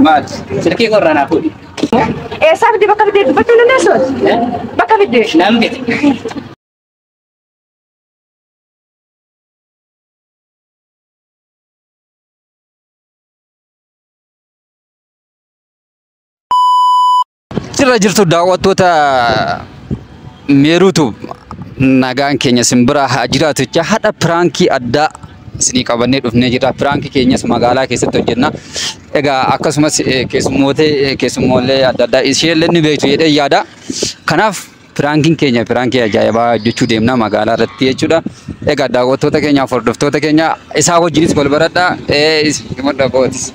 Maal silkii qorranaa fuudhi. Eessaaf itti bakka fidee dubbachuu dandeessuus? Bakka fidee. Namni sirra jirtu daawwattoota meeruutu nagaan keenya simbira haa jiraatu jecha hadha piraankii addaa isinii qabannee dhufnee jirra. Piraankii keenyas magaalaa keessatti hojjenna. Egaa akkasumas keessummoolee adda addaa isheellee ni beektu jedhee yaada. Kanaaf piraankiin keenya piraankii ajaa'ibaa hojjechuu deemna magaalaa irratti jechuudha. Egaa daawwattoota keenyaaf hordoftoota keenya isaa wajjinis wal baradhaa. Himadha gootis.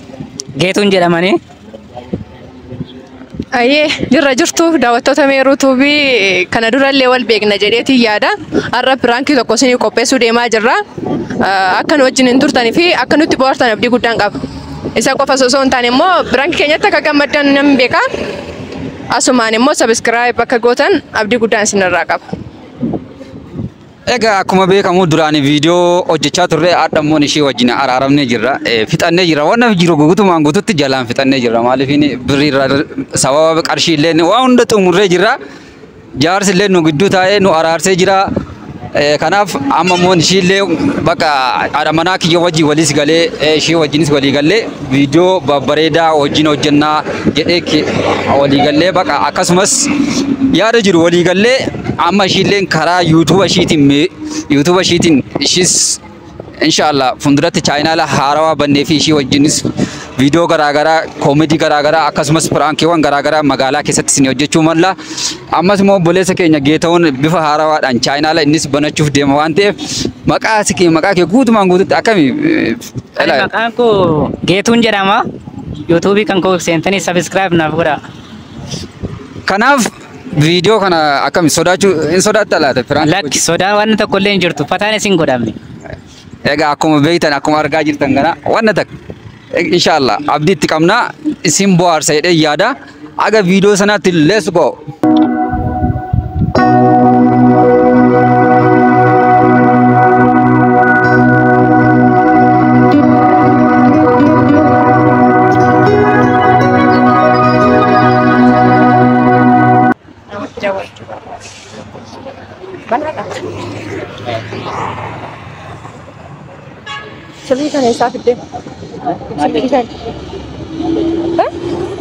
Geetuun jedhamanii. Ayyee jirra jirtu daawwattoota meeruutuu fi kana durallee wal beekna jedheetii yaada. Har'a piraankii tokko isinii qopheessuu deemaa jirra. Akka nu wajjin hin turtanii fi akka nutti bohaartan abdii guddaan qaba. Isa qofa osoo hin taane immoo piraankii keenyatti akka gammaddan namni beeka. Asumaan immoo sabiskiraayib akka gootan abdii guddaan isinirraa qaba. Egaa akkuma beekamu duraan viidiyoo hojjechaa turre adhammoon ishee wajjin araaramnee jirra. Fixannee jirra. Waan jiru guutumaan guututti jalaan fixannee jirra. Maaliifin birriirra sababa qarshii illee waan hunda xumurree jirra. Jaarsi illee nu gidduu taa'ee nu araarsee jira. Kanaaf amma moon ishee illee bakka adhamanaa kiyya wajjin walis galee ishee wajjinis walii galee viidiyoo babbareedaa wajjin hojjennaa jedhee walii galee bakka akkasumas yaada jiru walii galee amma ishiilleen karaa yuutuuba ishiitiin ishis inshallah funduratti chaayinaala haarawaa bannee fi ishii wajjinis viidiyoo garaagaraa koomedii garaagaraa akkasumas piraankiiwwan garaagaraa magaalaa keessatti isin hojjechuu malla. Ammas immoo obboleessa keenya Geetahuun bifa haarawaadhaan chaayinaala innis banachuuf deema waan ta'eef maqaa kee guutumaan guututti akkami? Maqaan koo Geetuun jedhama. Yuutuubii kan koo seentanii sabiskiraayib naaf godhaa. Kanaaf viidiyoo kana akkami hin sodaatta laata? Lakki sodaa waan tokko illee hin jirtu. Fataan isin godhamne. Egaa akkuma beektan akkuma argaa jirtan kana waan takka inshallah abdii itti qabna isin bohaarsa jedhee yaada. Aga viidiyoo sanaatti let's go. Silkii kana eessaa fidde? Silkii kana.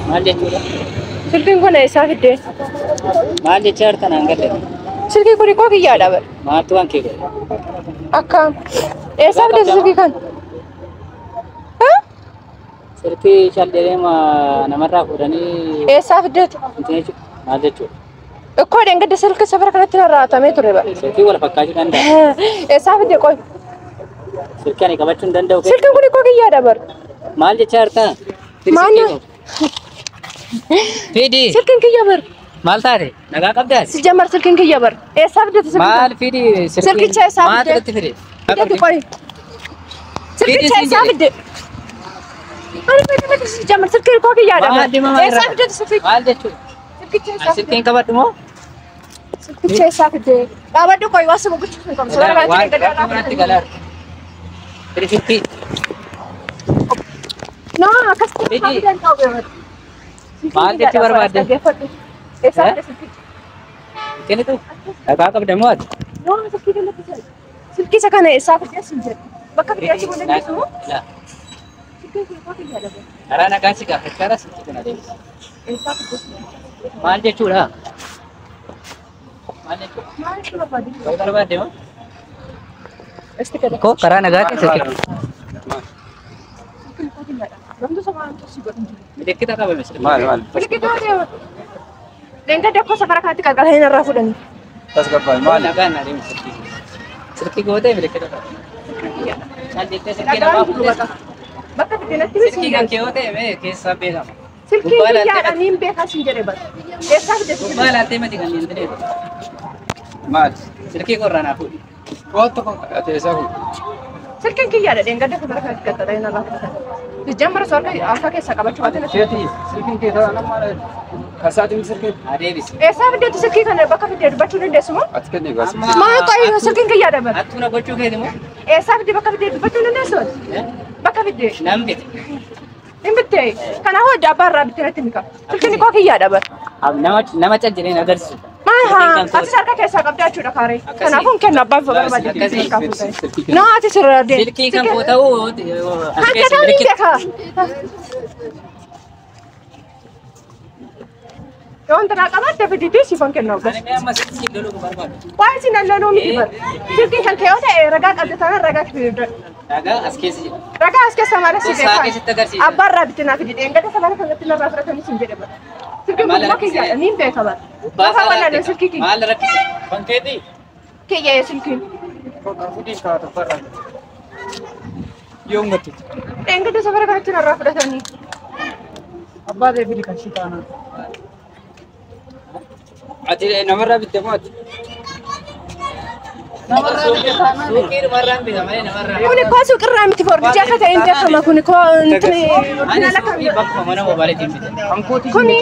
Maal jechuudha? Silkiin kun eessaa fidde? Maal jechaa jirtan hangalle? Silkii kun koo kiyyaadha bara. Maaltu waan kee godhe? Akkam. Eessaa fidde silkii kana? Silkii callee namarraa fuudhanii. Eessaa fiddeeti? Maal jechuudha? Ikkoo deengadde silkii safara kanatti narraatamee ture bara. Silkii wal fakkaachuu danda'a. Eessaa fidde qoy? Silkii ani qabachuu hin danda'u. Silkiin kun koo kiyyaadha bara. Maal jechaa jirtan? Maal? Fidi. Silkiin kiyya bara. Maal taate? Nagaa qabdaas? Si jammar silkiin kiyya bara. Eessaa fiddeeti silkii? Maal fidi? Silkicha eessaa fidde? Maal fide? Fiddeeti qoy. Silkicha eessaa fidde? Ani fidde si jammar silkiin koo kiyyaadha bara. Eessaa fiddeeti silkii? Maal jechuudha? Silkicha eessaa fidde? Silkiin qabadhu moo? Silkicha eessaa fidde? Dhaabadhu qoy waa sima gochuuf hin qabu. Sobara kanatti Waanti galar. Fidi. No, akkasitti faayidaa qabu beekamti. Maal jechuun barbaadde? Eessaa fidde silkii? Kennitu? Dhagaa qabda moo ati? No, silkii kanatti jira. Silkii isa kana eessaa fidde sin jedhu. Bakka fidee achi booda geessu moo? Silkii kun koo kiyyaadha bara. Karaa nagaa si gaafachaa silkii kana deemsa. Eessaa fidde? Maal jechuudha? Maal jechuudha? Maal jechuudha barbaadde? Wayi barbaadde moo? Esti kada. Koo karaa nagaa keessa jiru. Silkii koo kiyyaadha. Namni tokko waan tokko si godhu. Milikkita qabame silkii. Maal? Silkii koo deema. Leenga dakkoo safara kanatti qalqalanii narraa fudhanii. Tasgabbaan Maal nagaa na deemu silkii. Silkii gootee milikkita qabame. Maal jettee silkii namaa fuudhee? Bakka fidee natti Silkii kan kee yoo ta'e mee keessaa beekama. silkii kiyyaadha niin beekaa sin jedhe bara. Eessaa fidde silkii? Maal hattee mati kan hin dineetu? maal? Silkii qorraanaa fuudhi. Kootu teessaa kun. Silkiin kiyyaadha deengadde safara kanatti qalqalanii narraa fudhanii. Jammara soorka afaa keessaa qabachuu baate natti. Sheetii silkiin keessaa nama kasaatiin silkiin. Adeebisi. Eessaa fiddeetti silkii kana bakka fiddee dubbachuu dandeessu moo? Ati kennee gaasi. Maal qo'i silkiin kiyyaadha bara. Attuna gochuu keeti moo? Eessaa fiddee bakka fiddee dubbachuu dandeessu? Bakka fiddee. Nam bite. Imbitee kana hoo jabbarraa bitteetti nika. Silkiin koo kiyyaadha bar. Nama cajjireen agarsiisa. Maaha ati sarka keessaa qabdaa jechuudha kaaree. Kanaafuu kenna abbaan barbaade. Naa ati sirraa deemu. Silkii kan koo ta'uu Hanqaa ta'uu beeka. Yoon tanaa qabatte fiditee siifan kenna. Waan isin lalloo miti bar. Silkii kan kee yoo ta'e ragaa qabda taanaan ragaa fididha. Ragaa as keessa jira. Ragaa as keessa maal si Gosaa keessatti agarsiisa. Abbaarraa bittinaa fididhe engada sabana kan gatti narraa fudhatanii sin jedhe bar. Silkiin kun koo kiyyaadha niin beeka bar. Gaafa walaalee silkii kiyya. Maal rakkisa? Bankeetii. Kiyyee silkiin. Fuudhiin kaa'atu barra. Yoom gatti? Engada sabana kanatti narraa fudhatanii. Abbaa deebii kan shi taana. Ati namarraa bitte moo ati? Suuqii marraan bita malee namarraa. Kuni koo suuqirraa miti fordicha akka ta'e hin beekama kuni koo intini Suuqii bakka mana moobaaleetiin bita. kuni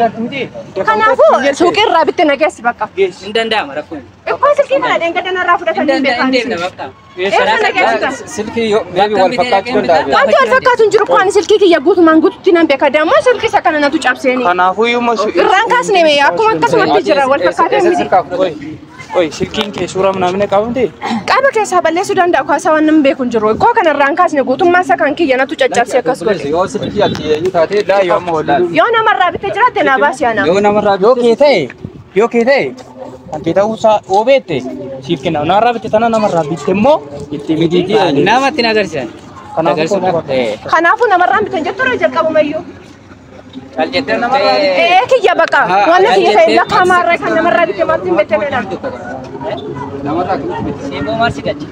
kanaafuu suuqirraa bitte nageessi bakka. Hin danda'ama rakkoon. Koo silkii kana engada narraa fudhatanii hin beekan. Bakka. Eessa nageessita? Silkii maybe wal fakkaachuu danda'a. Wanti wal fakkaatu hin jiru kun silkii kiyya guutumaan guututti nan beeka dammoo silkii isa kana natu cabseeni. Kanaafuu yommuu Irraan kaasne akkuma akkasumatti jira wal fakkaatee miti. Oi silkiin kee suuraa namni qabamte Qaama keessaa balleessuu danda'u kaasaa waan namni beeku hin jiru. Koo kana irraan kaasne guutummaan isa kan kiyya natu caccabsee akkas godhe. Yoo silkii ati eenyu taate daa yoo amma waliin Yoo namarraa bitte jiraatte naa baasi ana. yoo namarraa yoo kee ta'e kan kee ta'uu isaa oobeette siif kenna namarraa bitte tana namarraa bitte immoo itti miditi Namatti na agarsiisan. Kanaafuu namarraan bitan jettura jalqabumayyuu. Kal jettee namarraa. Kiyya baqa. Wanna kiyya ta'e lakkaa maarree kan namarraa bitte maatti hin beekne. namarraa akkamitti bitte? Simboo maal si gachi?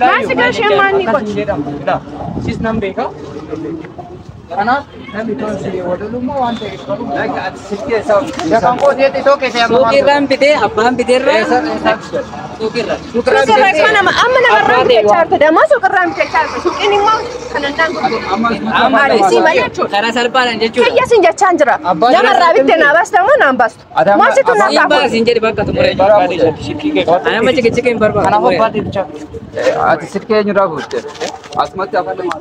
Maal si gashee maanni qochi? sis nan beeka kanaaf namni toonsi wadalummaa waan ta'eef Ati silkii isaa kan koo ta'e tokko ta'e Suuqiirraan bitee abbaan biteerraa. Suuqiirra. Suuqirraa isa amma namarraa bitte chaarte dammoo suuqirraa bitte chaarte suuqiin immoo kanannaan Amma si malee jechuudha. karaa salphaadhaan jechuudha. Kiyya sin jechaan jira. Namarraa bitte naa baastu moo naan baastu? Maasitu naa Siin qaafu. baasiin jedhi bakka tumuree. Anama cikichiki hin barbaadu. kanaafuu baatee bichaa ati silkii eenyurraa buutte? Asumatti afaan lama.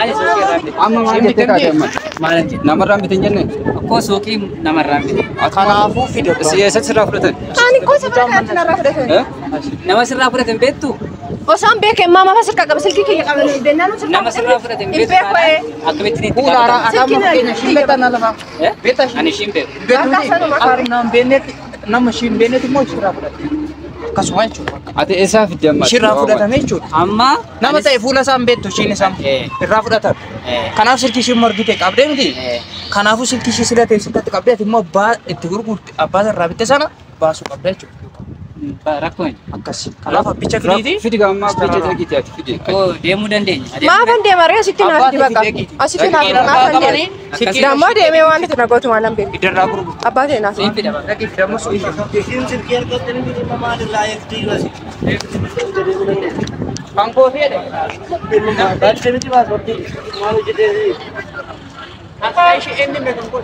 Ani suuqiirraa bite. Amma maal jettee kaate amma? Maalan jedhe? Namarraan bite hin jenne? Akkoo suuqii namarraan bite. kanaafuu fide Si eessatti sirraa fudhatan? Ani koo sabara kanatti narraa fudhatanii. Nama sirraa fudhatan beektu? Osaan beekee maama fa sirka qaba silkii kiyya qaba bennaan sirka Nama sirraa fudhatan beektu beeku akkamitti itti fuula qabatan? akaama keenya shimbeta na lafa beeta Ani shiin beeku. nam beenetti nama shin beenetti immoo shirraa fudhate akkasuma jechuudha Ati eessaa fidde amma? shirraa fudhatame jechuudha Amma nama ta'e fuula isaan beektu shiin isaan irraa fudhatan kanaaf silkii shiin morgite qabdee miti kanaafuu silkii shii sila ta'e silatti qabdee ati immoo abbaa itti gurgurte abbaa irraa bitte sana baasuu qabda jechuudha rakkoon. akkasi kanaaf abbicha fidiiti Fidi gammaa bicha dargiiti ati fidi. Koo deemuu dandeenya. Maafan deema ree asitti naaf di bakka. Asitti naaf maafan deema. Dammoo deemee waan itti nagootu waan lambeeku. idarraa gurgurtu Abbaa ta'e naaf. Siin fida bakka. dhaqii fidamuu sun kan koo fedhe akka ishee inni beekan koo